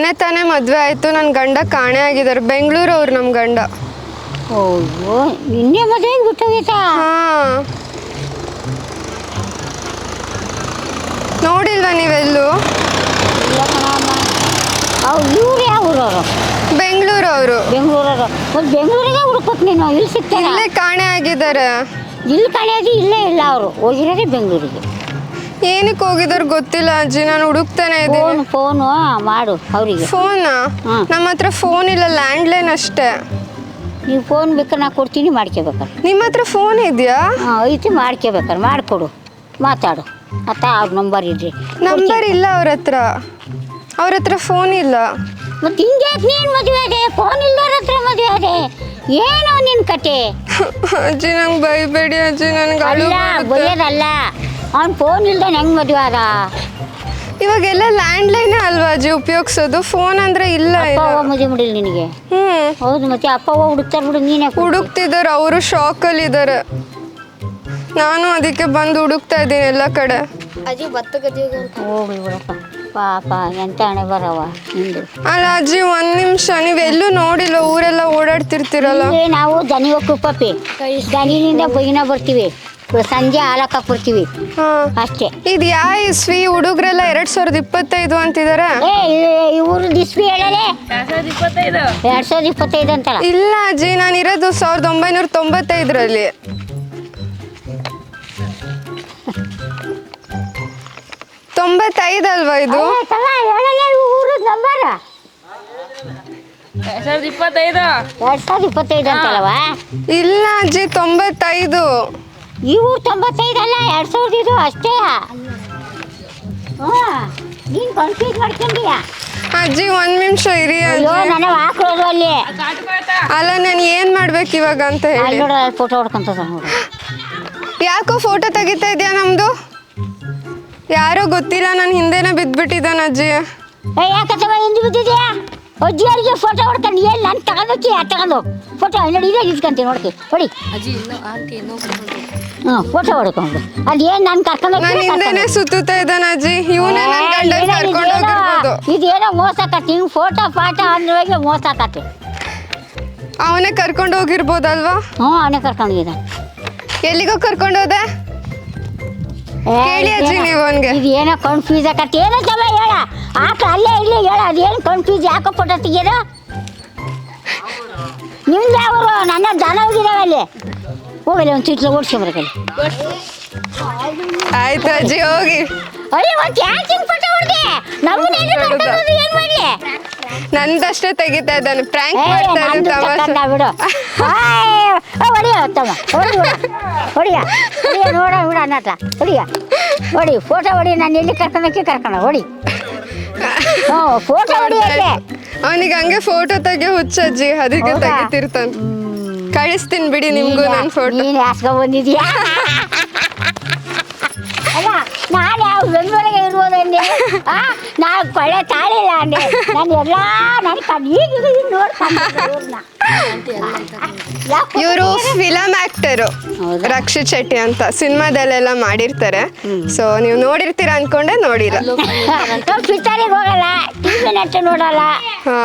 ಮೊನ್ನೆ ತಾನೇ ಮದುವೆ ಆಯಿತು. ನನ್ನ ಗಂಡ ಕಾಣೆ ಆಗಿದ್ದಾರೆ. ಬೆಂಗಳೂರು ಅವ್ರು ನಮ್ಮ ಗಂಡ. ಓಹೋ, ನಿನ್ನೆ ಮದುವೆಗೆ ಬಿಟ್ಟೋಗಿತ್ತಾ? ಹಾಂ, ನೋಡಿಲ್ವಾ ನೀವೆಲ್ಲೂ? ಇಲ್ಲ ಕಣಮ್ಮ. ಅವ್ರು ಇವ್ರು ಯಾವ ಊರವರು? ಬೆಂಗಳೂರು ಅವರು. ಬೆಂಗಳೂರವರು. ಮತ್ತು ಬೆಂಗಳೂರಿಗೆ ಹುಡುಕ್ಬೇಕು ನೀನು, ಇಲ್ಲಿ ಸಿಗ್ತಾರೆ. ಇಲ್ಲೇ ಕಾಣೆ ಆಗಿದ್ದಾರೆ. ಇಲ್ಲಿ ಕಳೆಯೋದು ಇಲ್ಲೇ ಇಲ್ಲ, ಅವರು ಹೋಗಿರೋದೇ ಬೆಂಗಳೂರಿಗೆ. ಏನಕ್ಕೆ ಹೋಗಿದಾರೆ ಗೊತ್ತಿಲ್ಲ ಅಜ್ಜಿ. ನಾನು ಹುಡುಕ್ತಾನೆ ಇದ್ದೀನಿ. ಫೋನು ಮಾಡು ಅವರಿಗೆ. ಫೋನಾ? ನಮ್ಮ ಹತ್ರ ಫೋನ್ ಇಲ್ಲ, ಲ್ಯಾಂಡ್ಲೈನ್ ಅಷ್ಟೇ. ನೀವು ಫೋನ್ ಬೇಕಾದ್ರೆ ನಾ ಕೊಡ್ತೀನಿ, ಮಾಡ್ಕೋಬೇಕಾರೆ. ನಿಮ್ಮ ಹತ್ರ ಫೋನ್ ಇದೆಯಾ? ಹಾಂ ಐತಿ, ಮಾಡ್ಕೋಬೇಕಾರೆ ಮಾಡಿಕೊಡು, ಮಾತಾಡು. ಅತ್ತ ಅವ್ರ ನಂಬರ್ ಇದ್ರಿ. ನಂಬರ್ ಇಲ್ಲ ಅವ್ರ ಹತ್ರ ಫೋನ್ ಇಲ್ಲ. ಮತ್ತು ಹಿಂಗೆ ನೀನು ಮದುವೆ ಅದೇ, ಫೋನ್ ಇಲ್ಲವ್ರ ಹತ್ರ ಮದುವೆ ಅದೇ, ಏನೋ ನಿನ್ನ ಕತೆ? ಅಜ್ಜಿ ನಂಗೆ ಬೈಬೇಡಿ ಅಜ್ಜಿ, ನನಗೆ ಅಲ್ಲ ಬೈಯೋದಲ್ಲ, ಅವ್ನು ಫೋನ್ ಇಲ್ದಾನೆ ಹೆಂಗೆ ಮದುವೆ ಅದ? ಇವಾಗೆಲ್ಲ ಲ್ಯಾಂಡ್ಲೈನ್ ಅಲ್ವಾ ಅಜ್ಜಿ ಉಪಯೋಗಿಸೋದು, ಫೋನ್ ಅಂದ್ರೆ ಇಲ್ಲ. ಮದುವೆ ಮಾಡಿಲ್ಲ ನಿನಗೆ? ಹೌದು, ಮತ್ತೆ ಅಪ್ಪ ಹುಡುಕ್ತಾರೆ ಬಿಡು, ನೀನೇ ಹುಡುಕ್ತಿದ್ದಾರೆ. ಅವರು ಶಾಕಲ್ಲಿ ಇದ್ದಾರೆ. ನಾನು ಅದಕ್ಕೆ ಬಂದು ಹುಡುಕ್ತಾ ಇದ್ದೀನಿ ಎಲ್ಲ ಕಡೆ. ಅಜ್ಜಿ ಭತ್ತ ಗದ್ದೆ ಹೋಗ್ಲಿ ಬಿಡಪ್ಪ, ಪಾಪ ಎಂತ ಹಣೆ ಬರವ ನಿಂದು. ಅಲ್ಲ ಅಜ್ಜಿ, ಒಂದು ನಿಮಿಷ, ನೀವೆಲ್ಲೂ ನೋಡಿಲ್ಲ? ಊರೆಲ್ಲ ಓಡಾಡ್ತಿರ್ತೀರಲ್ಲ. ನಾವು ದನಿ ಹೋಗ್ತೀವಿ ಪಪ್ಪಿ, ದನಿನಿಂದ ಬೈನ ಬರ್ತೀವಿ, ಸಂಜೆ ಹಾಲಕ್ಕೆ ಬರ್ತೀವಿ ಅಷ್ಟೇ. ಇದು ಯಾವ ಇಸ್ವಿ? ಹುಡುಗರೆಲ್ಲ 2025 ಅಂತಿದ್ದಾರೆ. ಇವ್ರದ್ದು ಇಸ್ವಿ ಹೇಳಲೇ 2025 ಅಂತಲ್ಲ. ಇಲ್ಲ ಅಜ್ಜಿ, ನಾನು ಇರೋದು 1995ರಲ್ಲಿ. ಅಲ್ವಾ ಇದು? ಊರದ ನಂಬರ್ 2025 ಅಂತಲ್ಲವಾ? ಇಲ್ಲ ಅಜ್ಜಿ, 95. ಈ ಊರು 95 ಅಲ್ಲ, 2000 ಇದು ಅಷ್ಟೇ. ನೀನು ಕನ್ಫ್ಯೂಸ್ ಮಾಡ್ಕೊಂಡಿಯಾ ಅಜ್ಜಿ? ಒಂದು ನಿಮಿಷ ಇರಿ ಅಯ್ಯೋ, ನನಗೆ ಹಾಕೋದು ಅಲ್ಲಿ. ಅಲ್ಲ, ನಾನು ಏನು ಮಾಡ್ಬೇಕು ಇವಾಗ ಅಂತ ಹೇಳಿ. ನೋಡ, ಫೋಟೋ ಹೊಡ್ಕೊಂತದ ನೋಡು. ಯಾಕೋ ಫೋಟೋ ತೆಗಿತಾ ಇದೆಯಾ ನಮ್ಮದು? ಯಾರೋ ಗೊತ್ತಿಲ್ಲ, ನಾನು ಹಿಂದೆನೇ ಬಿದ್ದುಬಿಟ್ಟಿದ್ದಾನೆ ಅಜ್ಜಿ. ಯಾಕತ್ತವ ಹಿಂದೆ ಬಿದ್ದಿದ್ಯಾ? ಅಜ್ಜಿಯರಿಗೆ ಫೋಟೋ ಹೊಡ್ಕೊಂಡು ಏನು ನಾನು ತಗೊಂಡೋಗಿ ತಗೊಂಡು ಫೋಟೋ ನೋಡಿ, ಇದೇ ಇಸ್ಕೊಂತೀನಿ ನೋಡ್ತಿ ಹೊಡಿ. ಫೋಟೋ ಹೊಡ್ಕೊಂಡು ಅಲ್ಲಿ ಏನು ನಾನು ಕರ್ಕೊಂಡು ಹಿಂದೆನೇ ಸುತ್ತಾ ಇದ್ದಾನೆ ಅಜ್ಜಿ. ಇವನೇ ನನ್ನ ಗಂಡ ಕರ್ಕೊಂಡು ಹೋಗಿರ್ಬೋದು. ಇದೇನೋ ಮೋಸ ಕತ್ತಿ, ಹಿಂಗೆ ಫೋಟೋ ಅಂದ್ರೆ ಮೋಸ ಕತ್ತಿ. ಅವನೇ ಕರ್ಕೊಂಡು ಹೋಗಿರ್ಬೋದಲ್ವಾ? ಅವನೇ ಕರ್ಕೊಂಡೋಗಿದ್ದಾನೆ. ಎಲ್ಲಿಗೋ ಕರ್ಕೊಂಡು ಹೋದೆ? ಕೇಳಿ ಅಜ್ಜಿ ನೀವು ಅವನಿಗೆ. ಇದು ಏನೋ ಕನ್ಫ್ಯೂಸ್ ಆಗತ್ತೆ. ಏನೋ ಚಲ ಹೇಳ, ಆಕ ಅಲ್ಲೇ ಇಲ್ಲಿ ಹೇಳ, ಅದೇನು ಕನ್ಫ್ಯೂಸ್ ಯಾಕೋ ಫೋಟೋ ತೆಗಿಯೋದು? ನಿಮ್ದು ಯಾವರು? ನನ್ನ ದನ ಹೋಗಿದ್ದಾವೆ ಅಲ್ಲಿ. ಹೋಗಲಿ, ಒಂದು ಚೀಟ್ಲ ಓಡಿಸ್ಕೊಂಬರಕಲ್ಲಿ. ಆಯ್ತು ಅಜ್ಜಿ, ಹೋಗಿ. ಅಯ್ಯೋ, ಮತ್ತೆ ಯಾಕೆ ಫೋಟೋ ಹೊಡೆದೆ? ನಮ್ಮನ್ನೇನು ಕರ್ಕೊಂಡು ಏನು ಮಾಡಲಿ? ನಂದಷ್ಟೇ ತೆಗಿತಾ ಇದ್ದಾನೆ, ಪ್ರ್ಯಾಂಕ್ ಮಾಡ್ತಾ ಇದ್ದಾನೆ. ಬಿಡು, ಹೊಡಿಯ ತಮ್ಮ, ಹೊಡಿಯ ನೋಡ ಬಿಡ ಅನ್ನತ್ತ, ಹೊಡಿಯ ಹೊಡಿ, ಫೋಟೋ ಹೊಡಿ. ನಾನು ಎಲ್ಲಿ ಕರ್ಕೊಂಡು ಹೊಡಿ. ಫೋಟೋ ಹೊಡಿ. ಅವನಿಗೆ ಹಂಗೆ ಫೋಟೋ ತೆಗಿಯೋ ಹುಚ್ಚಜ್ಜಿ, ಅದಕ್ಕೆ ತೆಗಿತಿರ್ತಾನೆ. ಕಳಿಸ್ತೀನಿ ಬಿಡಿ ನಿಮ್ಗೂ ನನ್ನ ಫೋಟೋ. ನೀನು ಹಾಸ್ಕೊ ಬಂದಿದ್ಯಾ? ಅಲ್ಲ, ನಾನು ಯಾವ ಬೆಂಗಳೂರಿಗೆ ಇರ್ಬೋದು ಅಂದೆ. ನಾನು ಕೊಳ್ಳೆ ತಾಳಿಲ್ಲ ಅಂದೆ. ನಾನು ಎಲ್ಲ ನನ್ನ ಈಗ ನೋಡ್ಕೊಂಡು ಇವರು ಫಿಲಮ್ ಆಕ್ಟರು, ರಕ್ಷಿತ್ ಶೆಟ್ಟಿ ಅಂತ. ಸಿನಿಮಾದಲ್ಲೆಲ್ಲ ಮಾಡಿರ್ತಾರೆ. ಸೊ ನೀವು ನೋಡಿರ್ತೀರ ಅನ್ಕೊಂಡೆ, ನೋಡಿಲ್ಲ. ಪಿಕ್ಚರಿಗೆ ಹೋಗಲ್ಲ, ಟಿವಿ ನೆಟ್ ನೋಡಲ್ಲ. ಹಾ.